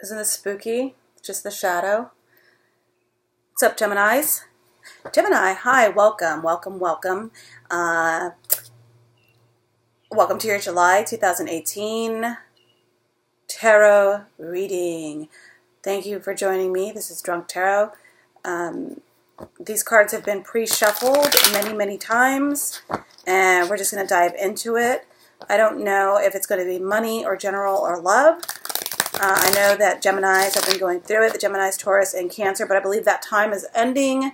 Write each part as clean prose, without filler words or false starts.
Isn't this spooky? Just the shadow. What's up, Geminis? Gemini, hi, welcome, welcome, welcome. Welcome to your July 2018 tarot reading. Thank you for joining me. This is Drunk Tarot. These cards have been pre-shuffled many, many times, and we're just going to dive into it. I don't know if it's going to be money or general or love. I know that Geminis have been going through it, the Geminis, Taurus, and Cancer, but I believe that time is ending.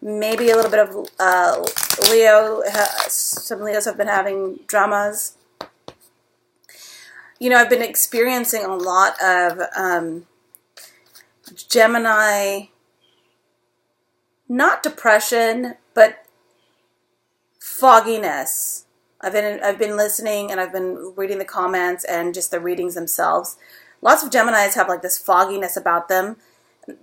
Maybe a little bit of Leo. Some Leos have been having dramas. You know, I've been experiencing a lot of Gemini, not depression, but fogginess. I've been listening and I've been reading the comments and just the readings themselves. Lots of Geminis have like this fogginess about them,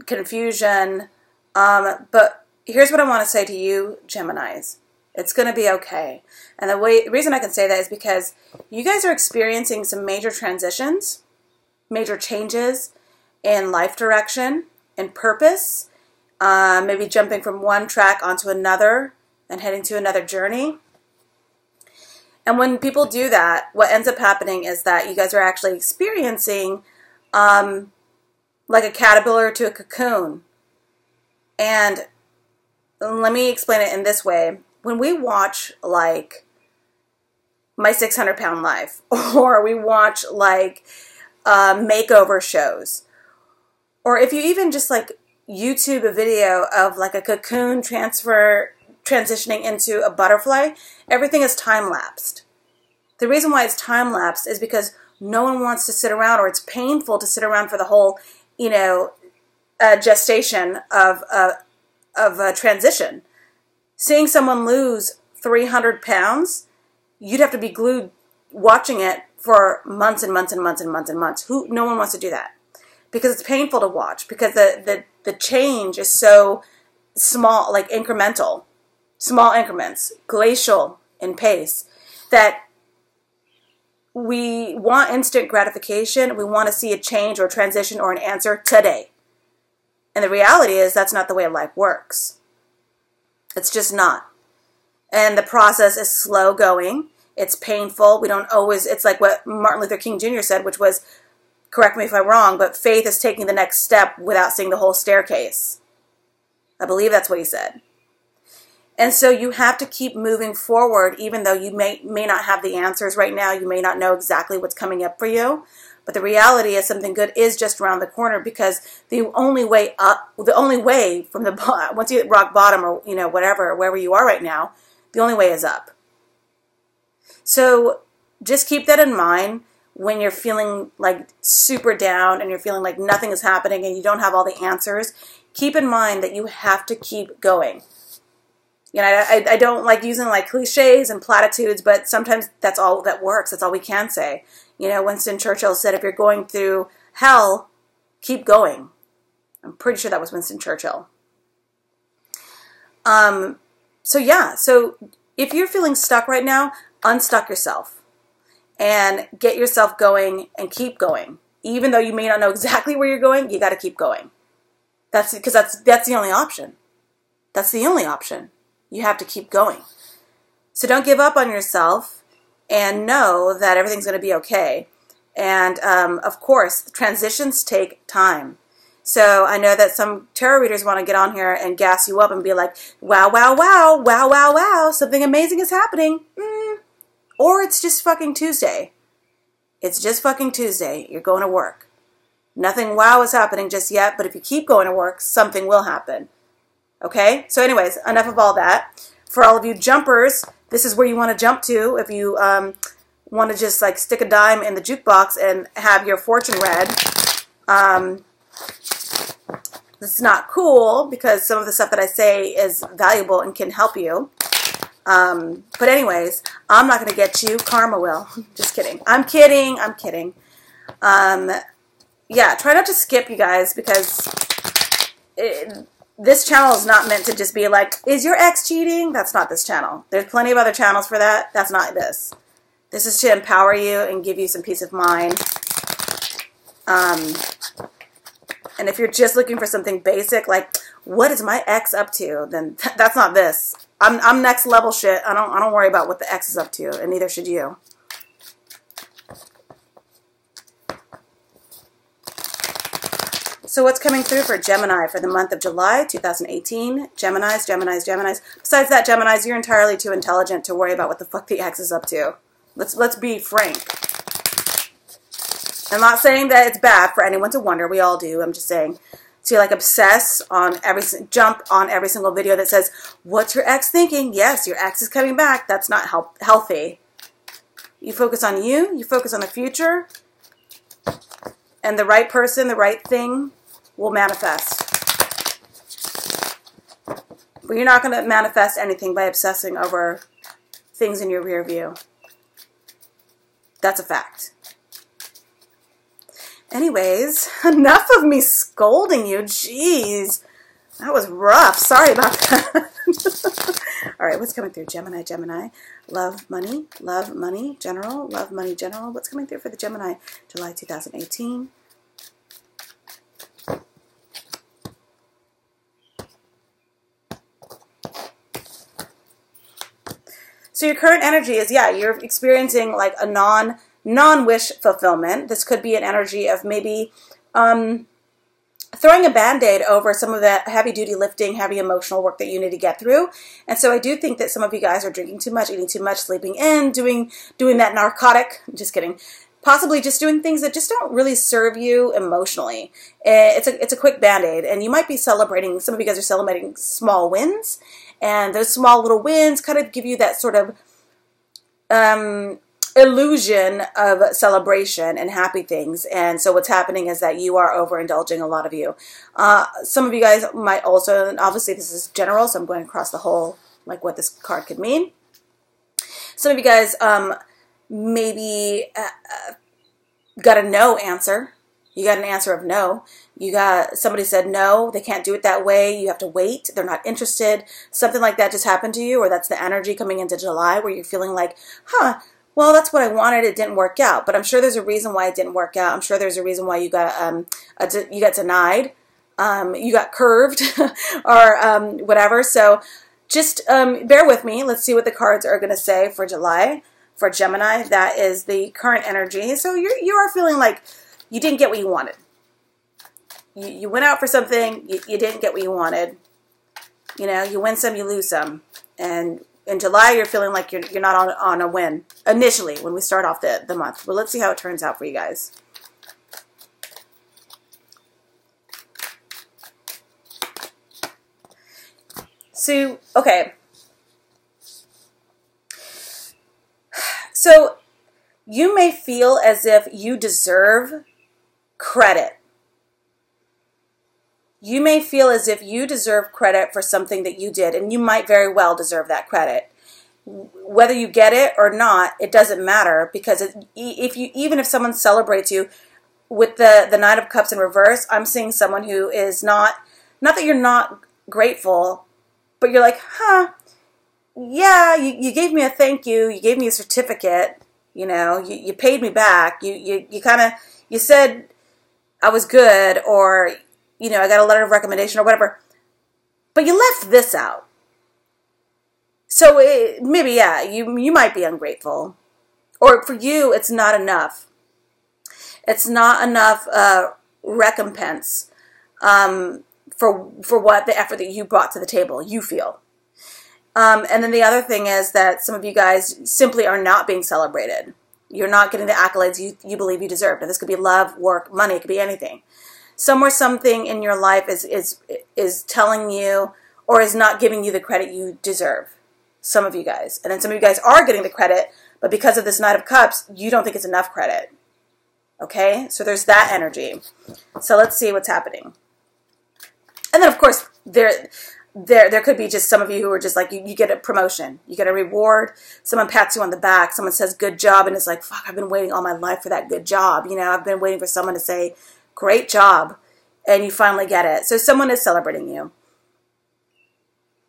confusion. But here's what I want to say to you, Geminis. It's going to be okay. And the reason I can say that is because you guys are experiencing some major transitions, major changes in life direction and purpose. Maybe jumping from one track onto another and heading to another journey. And when people do that, what ends up happening is that you guys are actually experiencing like a caterpillar to a cocoon. And let me explain it in this way. When we watch like My 600-Pound Life, or we watch like makeover shows, or if you even just like YouTube a video of like a cocoon transitioning into a butterfly, everything is time-lapsed. The reason why it's time-lapsed is because no one wants to sit around, or it's painful to sit around for the whole, you know, gestation of a transition. Seeing someone lose 300 pounds, you'd have to be glued watching it for months and months and months and months and months. No one wants to do that because it's painful to watch, because the change is so small, like incremental, small increments, glacial in pace, that we want instant gratification. We want to see a change or a transition or an answer today. And the reality is that's not the way life works. It's just not. And the process is slow going. It's painful. We don't always, it's like what Martin Luther King Jr. said, which was, correct me if I'm wrong, but faith is taking the next step without seeing the whole staircase. I believe that's what he said. And so you have to keep moving forward, even though you may not have the answers right now. You may not know exactly what's coming up for you. But the reality is something good is just around the corner, because the only way up, the only way from the bottom, once you hit rock bottom, or, you know, whatever, wherever you are right now, the only way is up. So just keep that in mind when you're feeling like super down and you're feeling like nothing is happening and you don't have all the answers. Keep in mind that you have to keep going. You know, I don't like using like cliches and platitudes, but sometimes that's all that works. That's all we can say. You know, Winston Churchill said, if you're going through hell, keep going. I'm pretty sure that was Winston Churchill. So yeah, so if you're feeling stuck right now, unstuck yourself and get yourself going and keep going. Even though you may not know exactly where you're going, you got to keep going. That's because that's the only option. That's the only option. You have to keep going. So don't give up on yourself, and know that everything's going to be okay. And of course, transitions take time. So I know that some tarot readers want to get on here and gas you up and be like, wow, wow, wow, wow, wow, wow, something amazing is happening. Or it's just fucking Tuesday. It's just fucking Tuesday. You're going to work. Nothing wow is happening just yet, but if you keep going to work, something will happen. Okay? So anyways, enough of all that. For all of you jumpers, this is where you want to jump to if you want to just like stick a dime in the jukebox and have your fortune read. This is not cool, because some of the stuff that I say is valuable and can help you. But anyways, I'm not going to get you. Karma will. Just kidding. I'm kidding. I'm kidding. Yeah, try not to skip, you guys, because this channel is not meant to just be like, is your ex cheating? That's not this channel. There's plenty of other channels for that. That's not this. This is to empower you and give you some peace of mind. And if you're just looking for something basic, like, what is my ex up to? Then that's not this. I'm next level shit. I don't worry about what the ex is up to, and neither should you. So what's coming through for Gemini for the month of July 2018? Geminis. Besides that, Geminis, you're entirely too intelligent to worry about what the fuck the ex is up to. Let's be frank. I'm not saying that it's bad for anyone to wonder. We all do. I'm just saying. So you like obsess on jump on every single video that says, what's your ex thinking? Yes, your ex is coming back. That's not healthy. You focus on you. You focus on the future. And the right person, the right thing will manifest. But you're not going to manifest anything by obsessing over things in your rear view. That's a fact. Anyways, enough of me scolding you. Jeez. That was rough. Sorry about that. All right, what's coming through? Gemini. Love, money, general. Love, money, general. What's coming through for the Gemini? July 2018. So your current energy is, yeah, you're experiencing like a non-wish fulfillment. This could be an energy of maybe throwing a Band-Aid over some of the heavy-duty lifting, heavy emotional work that you need to get through. And so I do think that some of you guys are drinking too much, eating too much, sleeping in, doing that narcotic. Just kidding. Possibly just doing things that just don't really serve you emotionally. It's a quick Band-Aid, and you might be celebrating, some of you guys are celebrating small wins, and those small little wins kind of give you that sort of illusion of celebration and happy things. And so what's happening is that you are overindulging, a lot of you. Some of you guys might also, and obviously this is general, so I'm going across the whole, like what this card could mean. Some of you guys maybe got a no answer. You got an answer of no. Somebody said no, they can't do it that way. You have to wait. They're not interested. Something like that just happened to you, or that's the energy coming into July where you're feeling like, well, that's what I wanted. It didn't work out. But I'm sure there's a reason why it didn't work out. I'm sure there's a reason why you got denied, you got curved, or whatever. So just bear with me. Let's see what the cards are going to say for July for Gemini. That is the current energy. So you are feeling like you didn't get what you wanted. You went out for something. You didn't get what you wanted. You know, you win some, you lose some, and in July, you're feeling like you're not on a win initially when we start off the month. But let's see how it turns out for you guys. So, okay. So, you may feel as if you deserve credit. You may feel as if you deserve credit for something that you did, and you might very well deserve that credit. Whether you get it or not, it doesn't matter, because even if someone celebrates you with the Knight of Cups in reverse, I'm seeing someone who is not that you're not grateful, but you're like, yeah, you gave me a thank you, you gave me a certificate, you know, you paid me back, you said I was good, or you know, I got a letter of recommendation or whatever, but you left this out. So maybe, yeah, you might be ungrateful, or for you, it's not enough. It's not enough recompense for what the effort that you brought to the table, you feel. And then the other thing is that some of you guys simply are not being celebrated. You're not getting the accolades you believe you deserve. Now, this could be love, work, money. It could be anything. Somewhere something in your life is telling you or is not giving you the credit you deserve. Some of you guys. And then some of you guys are getting the credit, but because of this Knight of Cups, you don't think it's enough credit. Okay? So there's that energy. So let's see what's happening. And then, of course, there could be just some of you who are just like, you get a promotion. You get a reward. Someone pats you on the back. Someone says, good job. And it's like, fuck, I've been waiting all my life for that good job. You know, I've been waiting for someone to say, great job, and you finally get it. So someone is celebrating you.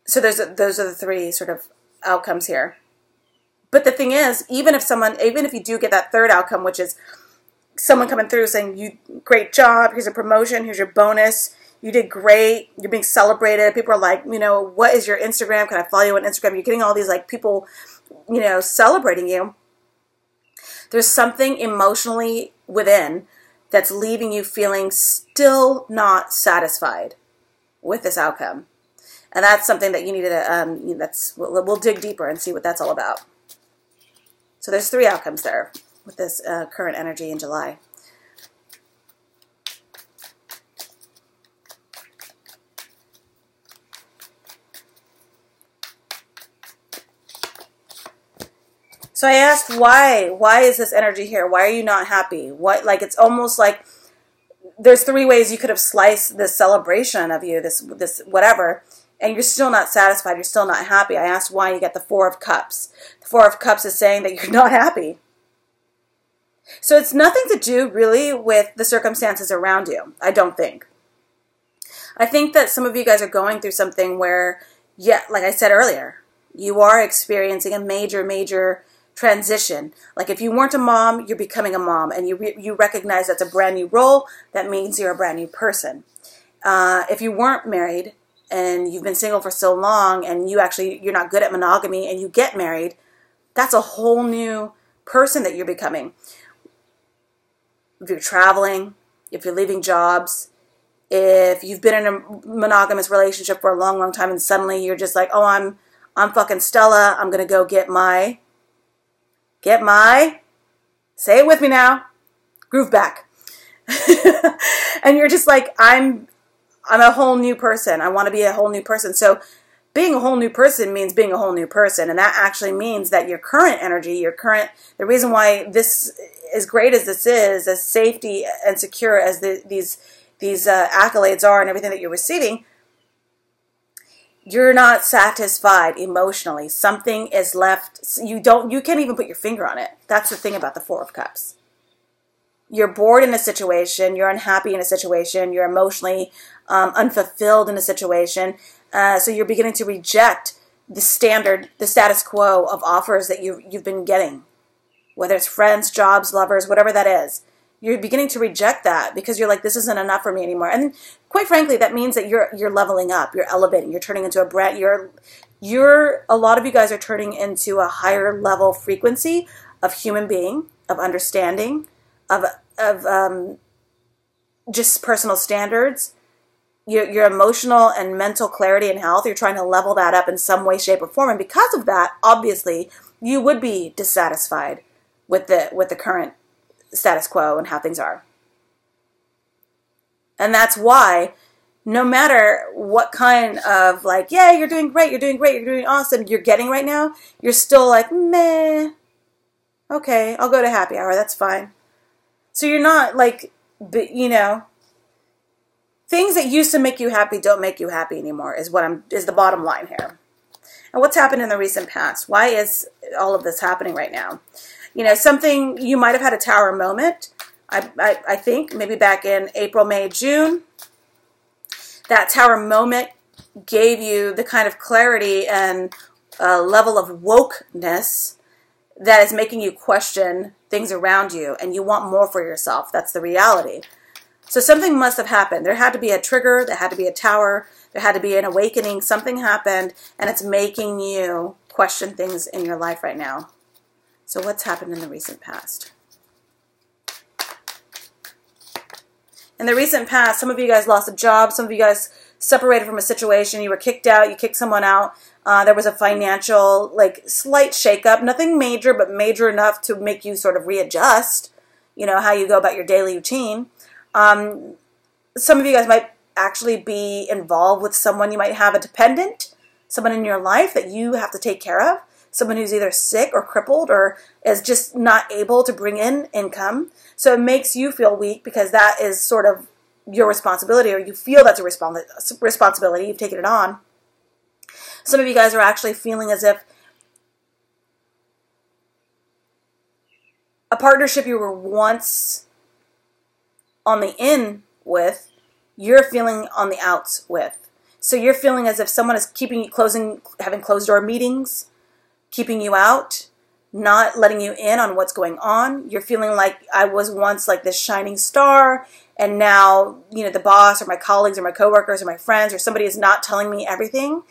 So those are the three sort of outcomes here. But the thing is, even if you do get that third outcome, which is someone coming through saying, you great job, here's a promotion, here's your bonus, you did great, you're being celebrated. People are like, what is your Instagram? Can I follow you on Instagram? You're getting all these like people, celebrating you. There's something emotionally within that's leaving you feeling still not satisfied with this outcome. And that's something that you need to, we'll dig deeper and see what that's all about. So there's 3 outcomes there with this current energy in July. So I asked, why? Why is this energy here? Why are you not happy? It's almost like there's 3 ways you could have sliced this celebration of you, this whatever, and you're still not satisfied. You're still not happy. I asked why. You get the 4 of Cups. The 4 of Cups is saying that you're not happy. So it's nothing to do really with the circumstances around you, I don't think. I think that some of you guys are going through something where, like I said earlier, you are experiencing a major transition. Like if you weren't a mom, you're becoming a mom, and you recognize that's a brand new role. That means you're a brand new person. If you weren't married and you've been single for so long, and you're not good at monogamy, and you get married, that's a whole new person that you're becoming. If you're traveling, if you're leaving jobs, if you've been in a monogamous relationship for a long time, and suddenly you're just like, oh, I'm fucking Stella. I'm gonna go get my, say it with me now, groove back. And you're just like, I'm a whole new person. I want to be a whole new person. So being a whole new person means being a whole new person. And that actually means that your current energy, the reason why this, as great as this is, as safety and secure as these accolades are and everything that you're receiving, you're not satisfied emotionally. Something is left. You can't even put your finger on it. That's the thing about the 4 of Cups. You're bored in a situation. You're unhappy in a situation. You're emotionally unfulfilled in a situation. So you're beginning to reject the status quo of offers that you've been getting, whether it's friends, jobs, lovers, whatever that is. You're beginning to reject that because you're like, this isn't enough for me anymore. And quite frankly, that means that you're leveling up, you're elevating, you're turning into a lot of you guys are turning into a higher level frequency of human being, of understanding, of just personal standards. Your emotional and mental clarity and health, you're trying to level that up in some way, shape, or form. And because of that, obviously, you would be dissatisfied with the current status quo and how things are. And that's why no matter what kind of like, yeah, you're doing great, you're doing awesome, you're getting right now, you're still like, meh, okay, I'll go to happy hour, that's fine. So you're not like, things that used to make you happy don't make you happy anymore is the bottom line here. And what's happened in the recent past? Why is all of this happening right now? Something, you might have had a tower moment, I think, maybe back in April, May, June. That tower moment gave you the kind of clarity and level of wokeness that is making you question things around you, and you want more for yourself. That's the reality. So something must have happened. There had to be a trigger, there had to be a tower, there had to be an awakening. Something happened, and it's making you question things in your life right now. So what's happened in the recent past? In the recent past, some of you guys lost a job. Some of you guys separated from a situation. You were kicked out. You kicked someone out. There was a financial, slight shakeup. Nothing major, but major enough to make you sort of readjust, how you go about your daily routine. Some of you guys might actually be involved with someone. You might have a dependent, someone in your life that you have to take care of. Someone who's either sick or crippled or is just not able to bring in income. So it makes you feel weak because that is sort of your responsibility, or you feel that's a responsibility. You've taken it on. Some of you guys are actually feeling as if a partnership you were once on the in with, you're feeling on the outs with. So you're feeling as if someone is keeping you having closed door meetings, keeping you out, not letting you in on what's going on. You're feeling like I was once like this shining star, and now, the boss or my colleagues or my coworkers or my friends or somebody is not telling me everything.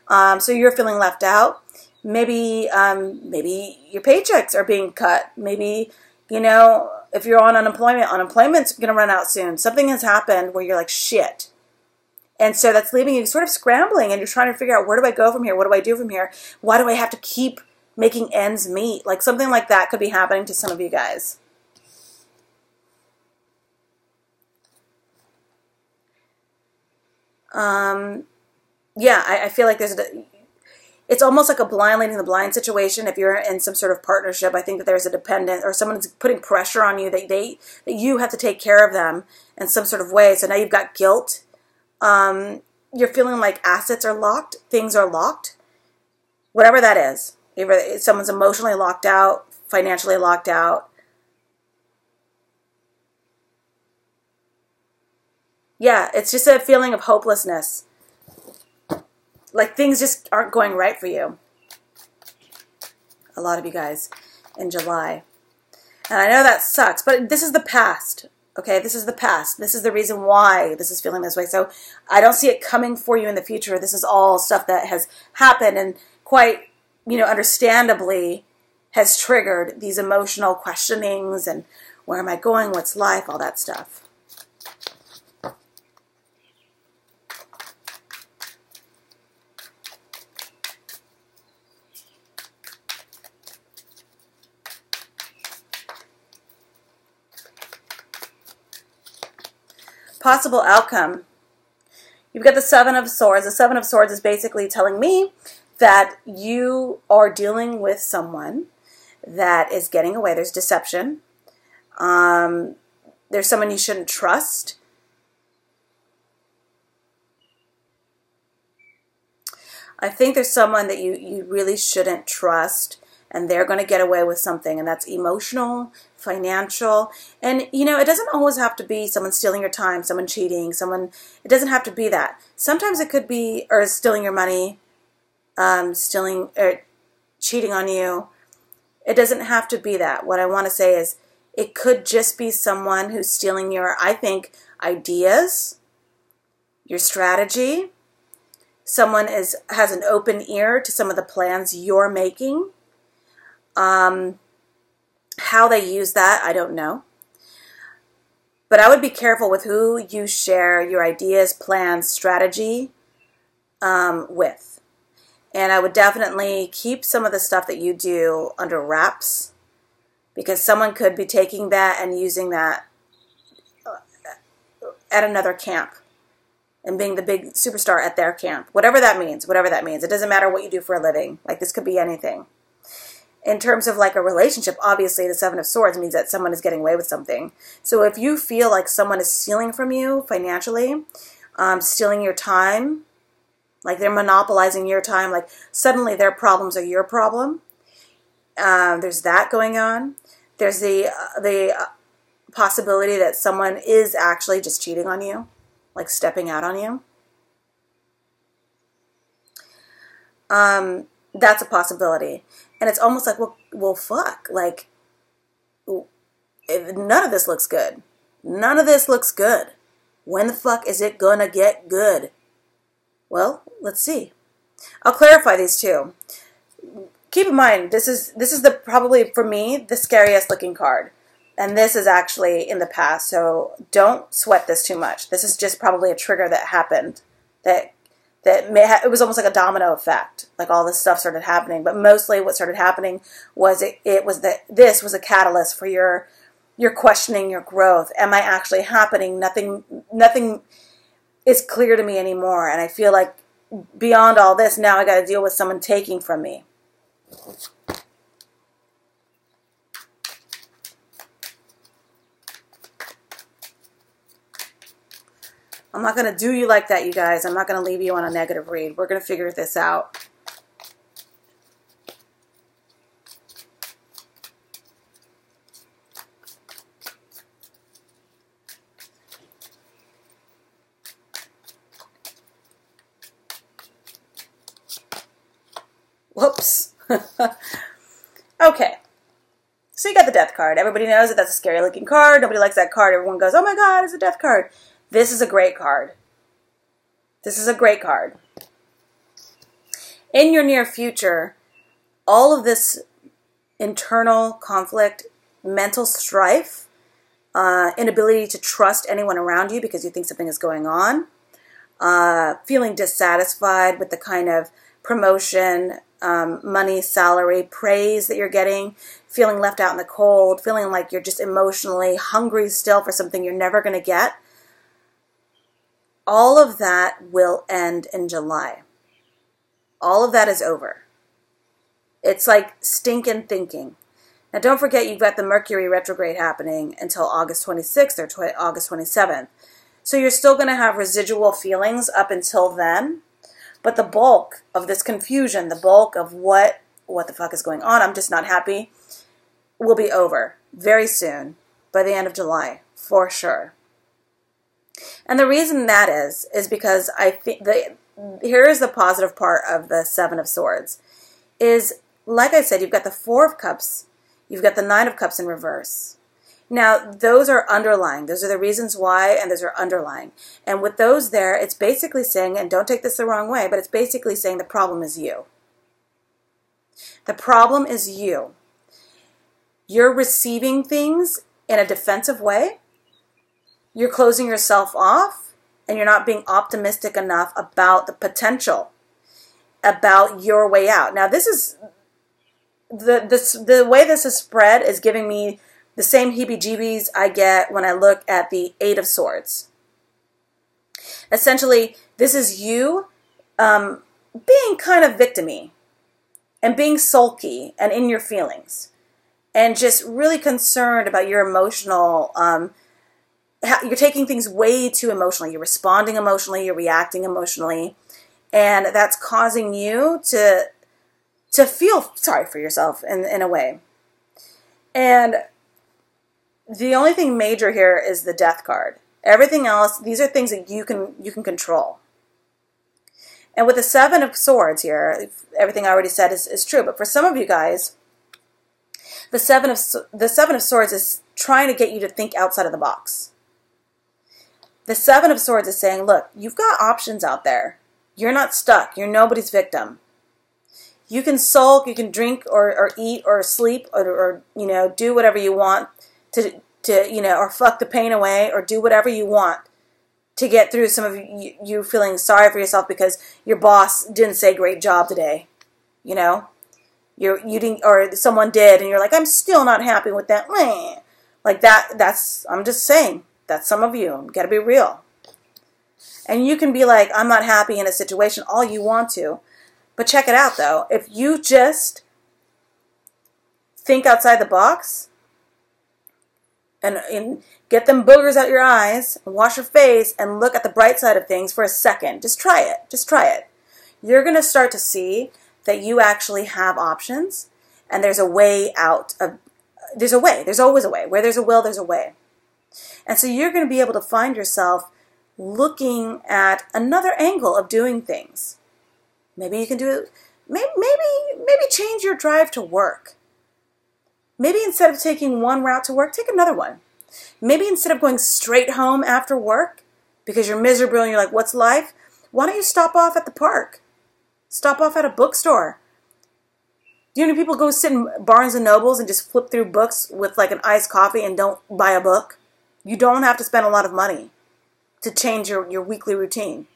So you're feeling left out. Maybe your paychecks are being cut. Maybe, if you're on unemployment's going to run out soon. Something has happened where you're like, shit. And so that's leaving you sort of scrambling, and you're trying to figure out, where do I go from here? What do I do from here? Why do I have to keep making ends meet? Like something like that could be happening to some of you guys. Yeah, I feel like it's almost like a blind leading the blind situation. If you're in some sort of partnership, I think that there's a dependent or someone's putting pressure on you that you have to take care of them in some sort of way. So now you've got guilt. You're feeling like assets are locked, things are locked, whatever that is. Either someone's emotionally locked out, financially locked out. Yeah, it's just a feeling of hopelessness. Like things just aren't going right for you. A lot of you guys in July. And I know that sucks, but this is the past. Okay, this is the past. This is the reason why this is feeling this way. So I don't see it coming for you in the future. This is all stuff that has happened and quite, understandably has triggered these emotional questionings and where am I going, what's life, all that stuff. Possible outcome. You've got the Seven of Swords. The Seven of Swords is basically telling me that you are dealing with someone that is getting away. There's deception. There's someone you shouldn't trust. I think there's someone that you really shouldn't trust, and they're going to get away with something, and that's emotional, financial, and it doesn't always have to be someone stealing your time, someone cheating, it doesn't have to be that. Sometimes it could be, or stealing your money, stealing or cheating on you. It doesn't have to be that. What I want to say is it could just be someone who's stealing your, I think, ideas, your strategy. Someone has an open ear to some of the plans you're making. How they use that, I don't know. But I would be careful with who you share your ideas, plans, strategy with. And I would definitely keep some of the stuff that you do under wraps, because someone could be taking that and using that at another camp and being the big superstar at their camp. Whatever that means. It doesn't matter what you do for a living. Like, this could be anything. In terms of like a relationship, obviously the Seven of Swords means that someone is getting away with something. So if you feel like someone is stealing from you financially, stealing your time, like they're monopolizing your time, like suddenly their problems are your problem, there's that going on. There's the possibility that someone is actually just cheating on you, like stepping out on you. That's a possibility. And it's almost like, well, fuck. Like, none of this looks good. None of this looks good. When the fuck is it gonna get good? Well, let's see. I'll clarify these two. Keep in mind, this is probably, for me, the scariest looking card. And this is actually in the past, so don't sweat this too much. This is just probably a trigger that happened it was almost like a domino effect. Like all this stuff started happening, but mostly what started happening was this was a catalyst for your questioning your growth. Am I actually happening? Nothing is clear to me anymore, and I feel like beyond all this, now I got to deal with someone taking from me. I'm not going to do you like that, you guys. I'm not going to leave you on a negative read. We're going to figure this out. Whoops. Okay. the death card. Everybody knows that that's a scary looking card. Nobody likes that card. Everyone goes, oh my God, it's a death card. This is a great card. This is a great card. In your near future, all of this internal conflict, mental strife, inability to trust anyone around you because you think something is going on, feeling dissatisfied with the kind of promotion, money, salary, praise that you're getting, feeling left out in the cold, feeling like you're just emotionally hungry still for something you're never going to get. All of that will end in July. All of that is over. It's like stinking thinking. Now, don't forget, you've got the Mercury retrograde happening until August 26th or August 27th. So you're still going to have residual feelings up until then. But the bulk of this confusion, the bulk of what the fuck is going on, I'm just not happy, will be over very soon, by the end of July, for sure. And the reason that is because I think here is the positive part of the Seven of Swords, is, like I said, you've got the Four of Cups, you've got the Nine of Cups in reverse. Now, those are underlying. Those are the reasons why, and those are underlying. And with those there, it's basically saying, and don't take this the wrong way, but it's basically saying the problem is you. The problem is you. You're receiving things in a defensive way. You're closing yourself off, and you're not being optimistic enough about the potential, about your way out. Now, this is, the way this is spread is giving me the same heebie-jeebies I get when I look at the Eight of Swords. Essentially, this is you being kind of victim-y and being sulky and in your feelings and just really concerned about your emotional, you're taking things way too emotionally. You're responding emotionally, you're reacting emotionally, and that's causing you to feel sorry for yourself in a way. And the only thing major here is the Death card. Everything else, these are things that you can control. And with the Seven of Swords here, everything I already said is true. But for some of you guys, the Seven of Swords is trying to get you to think outside of the box. The Seven of Swords is saying, look, you've got options out there. You're not stuck. You're nobody's victim. You can sulk, you can drink or eat or sleep or do whatever you want to or fuck the pain away or do whatever you want to get through some of you feeling sorry for yourself because your boss didn't say great job today. You didn't, or someone did, and you're like, I'm still not happy with that. Like that's, I'm just saying, that's some of you. You gotta be real. And you can be like, I'm not happy in a situation all you want to. But check it out, though. If you just think outside the box and get them boogers out your eyes, and wash your face, and look at the bright side of things for a second, just try it. Just try it. You're going to start to see that you actually have options, and there's a way out. There's a way. There's always a way. Where there's a will, there's a way. And so you're going to be able to find yourself looking at another angle of doing things. Maybe you can do it. Maybe change your drive to work. Maybe instead of taking one route to work, take another one. Maybe instead of going straight home after work because you're miserable and you're like, what's life? Why don't you stop off at the park? Stop off at a bookstore. Do you know people go sit in Barnes and Nobles and just flip through books with like an iced coffee and don't buy a book? You don't have to spend a lot of money to change your weekly routine.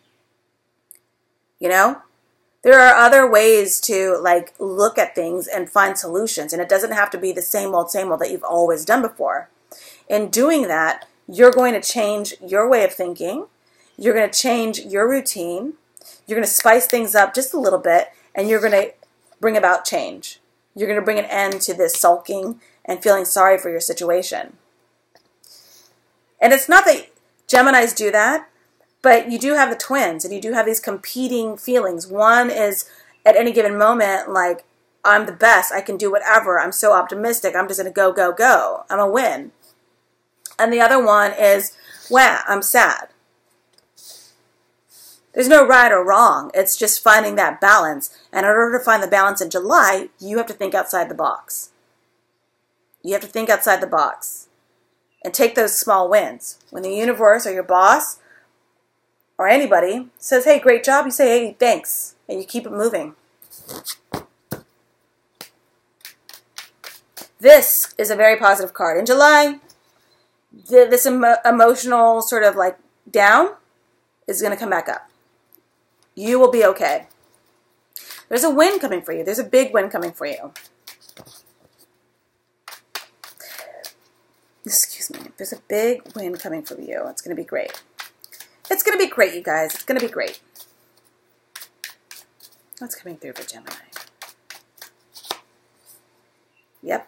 There are other ways to like look at things and find solutions, and it doesn't have to be the same old that you've always done before. In doing that, you're going to change your way of thinking. You're going to change your routine. You're going to spice things up just a little bit, and you're going to bring about change. You're going to bring an end to this sulking and feeling sorry for your situation. And it's not that Geminis do that, but you do have the twins, and you do have these competing feelings. One is, at any given moment, like, I'm the best. I can do whatever. I'm so optimistic. I'm just going to go, go, go. I'm a win. And the other one is, wow, I'm sad. There's no right or wrong. It's just finding that balance. And in order to find the balance in July, you have to think outside the box. You have to think outside the box and take those small wins. When the universe or your boss or anybody says, hey, great job, you say, hey, thanks, and you keep it moving. This is a very positive card. In July, this emotional sort of like down is going to come back up. You will be okay. There's a win coming for you. There's a big win coming for you. Excuse me. There's a big win coming for you. It's going to be great. It's going to be great, you guys. It's going to be great. What's coming through for Gemini? Yep.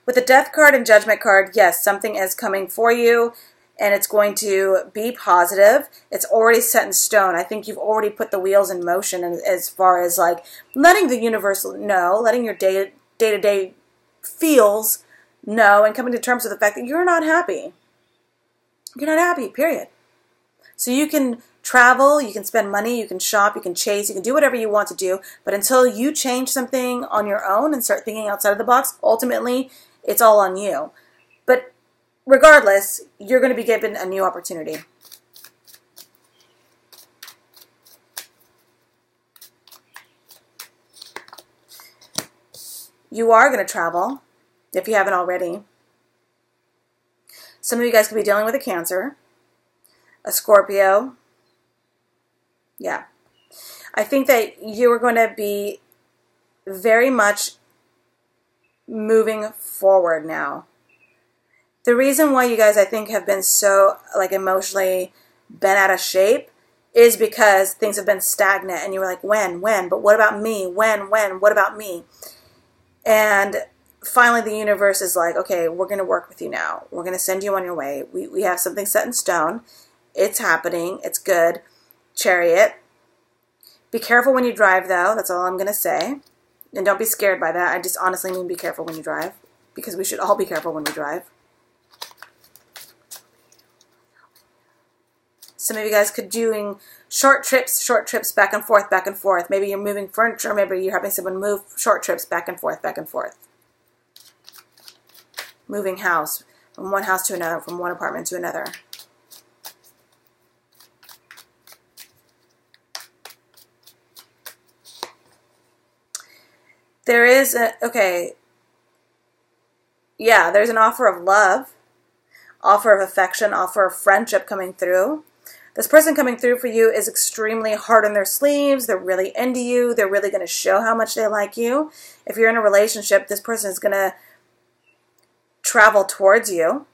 With the Death card and Judgment card, yes, something is coming for you, and it's going to be positive. It's already set in stone. I think you've already put the wheels in motion as far as like letting the universe know, letting your day-to-day feels know, and coming to terms with the fact that you're not happy. You're not happy, period. So you can travel, you can spend money, you can shop, you can chase, you can do whatever you want to do, but until you change something on your own and start thinking outside of the box, ultimately, it's all on you. But regardless, you're going to be given a new opportunity. You are going to travel, if you haven't already. Some of you guys could be dealing with a Cancer, a Scorpio. Yeah. I think that you are going to be very much moving forward now. The reason why you guys, I think, have been so like emotionally bent out of shape is because things have been stagnant and you were like, when, but what about me? When, what about me? And finally the universe is like, okay, we're going to work with you now. We're going to send you on your way. We have something set in stone. It's happening. It's good. Chariot. Be careful when you drive, though. That's all I'm going to say. And don't be scared by that. I just honestly mean be careful when you drive, because we should all be careful when we drive. Some of you guys could doing short trips back and forth. Maybe you're moving furniture. Maybe you're having someone move short trips back and forth. Moving house, from one house to another, from one apartment to another. There is there's an offer of love, offer of affection, offer of friendship coming through. This person coming through for you is extremely hard on their sleeves. They're really into you. They're really going to show how much they like you. If you're in a relationship, this person is going to travel towards you.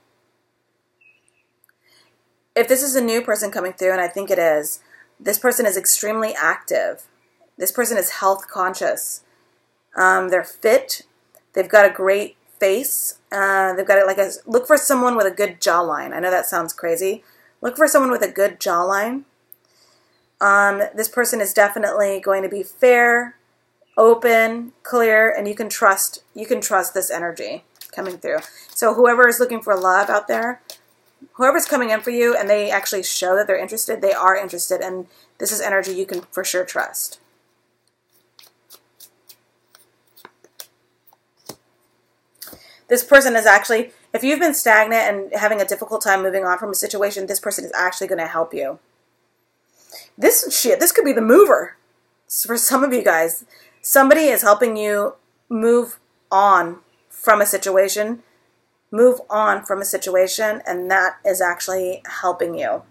If this is a new person coming through, and I think it is, this person is extremely active. This person is health conscious. They're fit. They've got a great face. They've got look for someone with a good jawline. I know that sounds crazy. Look for someone with a good jawline. This person is definitely going to be fair, open, clear, and you can trust this energy coming through. So whoever is looking for love out there, whoever's coming in for you and they actually show that they're interested, they are interested, and this is energy you can for sure trust. This person is actually, if you've been stagnant and having a difficult time moving on from a situation, this person is actually going to help you. This could be the mover. For some of you guys, somebody is helping you move on from a situation, and that is actually helping you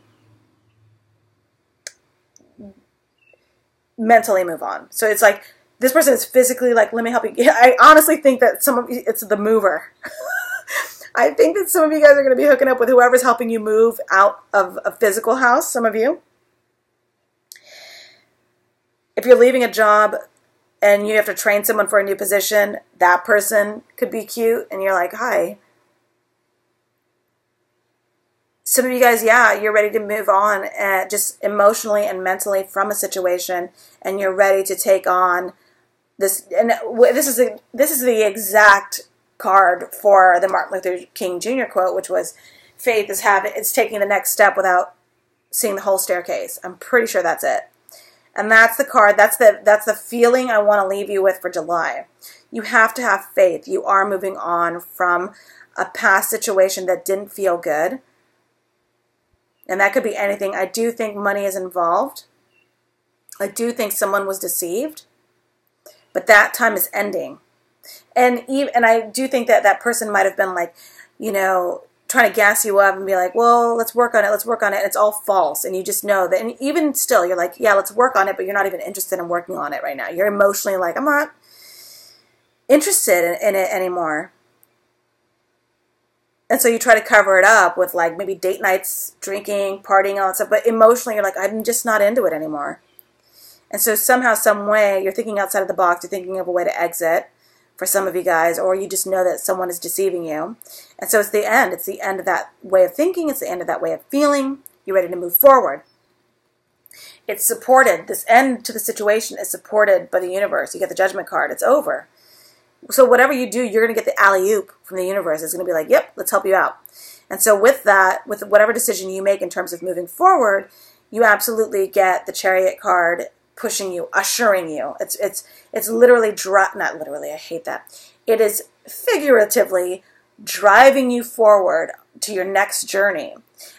mentally move on. So it's like, this person is physically like, let me help you. I honestly think that it's the mover. I think that some of you guys are going to be hooking up with whoever's helping you move out of a physical house, some of you. If you're leaving a job and you have to train someone for a new position, that person could be cute, and you're like, hi. Some of you guys, yeah, you're ready to move on just emotionally and mentally from a situation, and you're ready to take on this. And this is the exact card for the Martin Luther King Jr. quote, which was, faith is taking the next step without seeing the whole staircase. I'm pretty sure that's it. And that's the card, that's the feeling I want to leave you with for July. you have to have faith. You are moving on from a past situation that didn't feel good. And that could be anything. I do think money is involved. I do think someone was deceived. But that time is ending. And I do think that that person might have been like, you know, trying to gas you up and be like, well, let's work on it. Let's work on it. And it's all false. And you just know that. And even still, you're like, yeah, let's work on it. But you're not even interested in working on it right now. You're emotionally like, I'm not interested in it anymore. And so you try to cover it up with like maybe date nights, drinking, partying, all that stuff. But emotionally, you're like, I'm just not into it anymore. And so somehow, some way, you're thinking outside of the box. You're thinking of a way to exit for some of you guys. Or you just know that someone is deceiving you. And so it's the end. It's the end of that way of thinking. It's the end of that way of feeling. You're ready to move forward. It's supported. This end to the situation is supported by the universe. You get the Judgment card. It's over. So whatever you do, you're going to get the alley-oop from the universe. It's going to be like, yep, let's help you out. And so with that, with whatever decision you make in terms of moving forward, you absolutely get the Chariot card pushing you, ushering you. It's literally, not literally, I hate that. It is figuratively driving you forward to your next journey.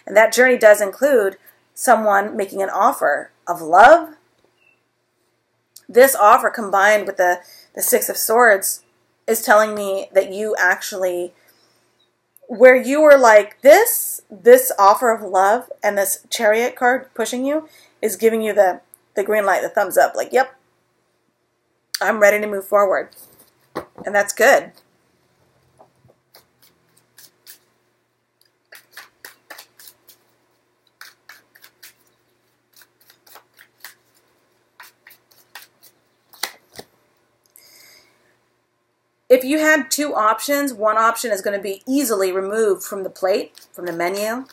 And that journey does include someone making an offer of love. This offer combined with the Six of Swords is telling me that you actually, where you were like, this offer of love and this Chariot card pushing you is giving you the green light, the thumbs up, like, yep, I'm ready to move forward. And that's good. If you had two options, one option is going to be easily removed from the plate, from the menu.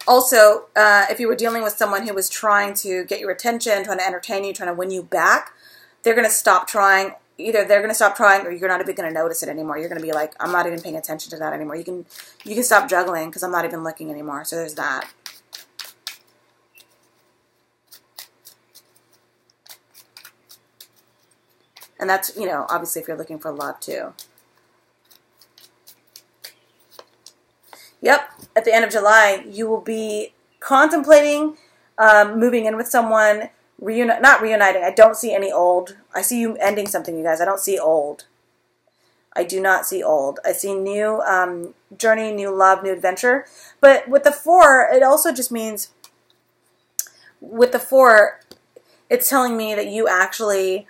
Also, if you were dealing with someone who was trying to get your attention, trying to entertain you, trying to win you back, they're going to stop trying. Either they're going to stop trying or you're not even going to notice it anymore. You're going to be like, I'm not even paying attention to that anymore. You can stop juggling because I'm not even looking anymore. So there's that. And that's, you know, obviously if you're looking for love too. Yep, at the end of July, you will be contemplating moving in with someone, not reuniting. I don't see any old. I see you ending something, you guys. I don't see old. I do not see old. I see new journey, new love, new adventure. But with the 4, it also just means, with the 4, it's telling me that you actually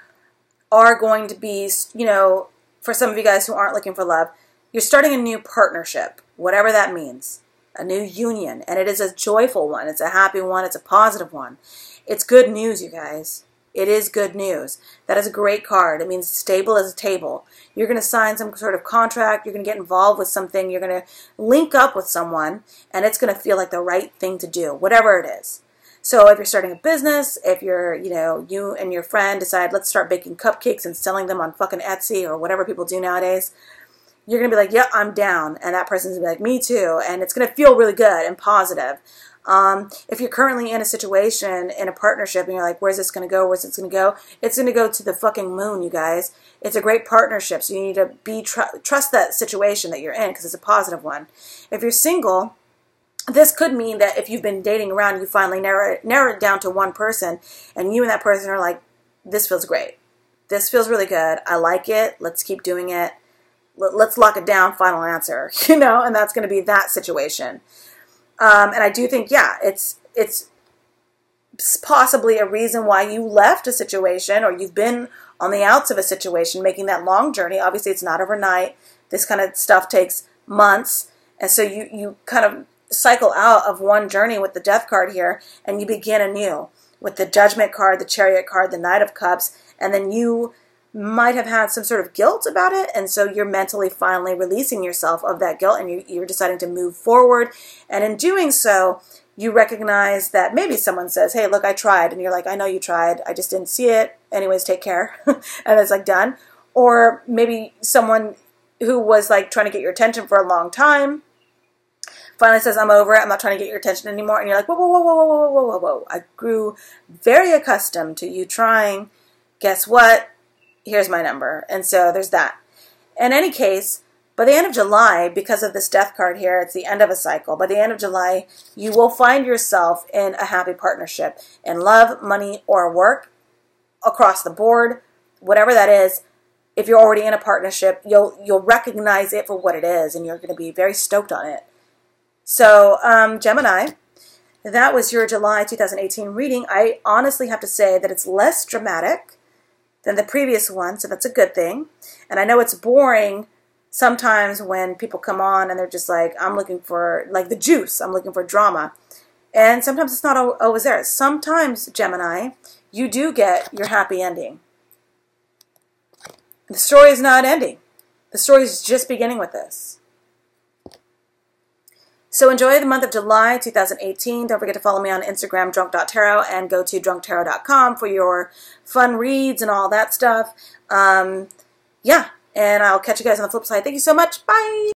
are going to be, you know, for some of you guys who aren't looking for love, you're starting a new partnership, whatever that means, a new union. And it is a joyful one. It's a happy one. It's a positive one. It's good news, you guys. It is good news. That is a great card. It means stable as a table. You're going to sign some sort of contract. You're going to get involved with something. You're going to link up with someone, and it's going to feel like the right thing to do, whatever it is. So if you're starting a business, if you're, you know, you and your friend decide, let's start baking cupcakes and selling them on fucking Etsy or whatever people do nowadays, you're going to be like, yeah, I'm down. And that person's going to be like, me too. And it's going to feel really good and positive. If you're currently in a situation, in a partnership, and you're like, where's this going to go? Where's this going to go? It's going to go to the fucking moon, you guys. It's a great partnership. So you need to trust that situation that you're in because it's a positive one. If you're single, this could mean that if you've been dating around, you finally narrow it down to one person, and you and that person are like, this feels great. This feels really good. I like it. Let's keep doing it. Let's lock it down, final answer, you know, and that's going to be that situation. And I do think, yeah, it's possibly a reason why you left a situation or you've been on the outs of a situation, making that long journey. Obviously, it's not overnight. This kind of stuff takes months. And so you kind of cycle out of one journey with the Death card here, and you begin anew with the Judgment card, the Chariot card, the Knight of Cups, and then you might have had some sort of guilt about it, and so you're mentally finally releasing yourself of that guilt, and you're deciding to move forward. And in doing so, you recognize that maybe someone says, hey, look, I tried, and you're like, I know you tried, I just didn't see it. Anyways, take care. And it's like done. Or maybe someone who was like trying to get your attention for a long time finally says, I'm over it, I'm not trying to get your attention anymore. And you're like, whoa, whoa, whoa, whoa, whoa, whoa, whoa, whoa, whoa. I grew very accustomed to you trying. Guess what? here's my number. And so there's that. In any case, by the end of July, because of this death card here, it's the end of a cycle. By the end of July, you will find yourself in a happy partnership in love, money, or work, across the board, whatever that is. If you're already in a partnership, you'll recognize it for what it is, and you're going to be very stoked on it. So, Gemini, that was your July 2018 reading. I honestly have to say that it's less dramatic than the previous one, so that's a good thing. And I know it's boring sometimes when people come on and they're just like, I'm looking for, like, the juice. I'm looking for drama. And sometimes it's not always there. Sometimes, Gemini, you do get your happy ending. The story is not ending. The story is just beginning with this. So enjoy the month of July 2018. Don't forget to follow me on Instagram, drunk.tarot, and go to drunktarot.com for your fun reads and all that stuff. Yeah, and I'll catch you guys on the flip side. Thank you so much. Bye.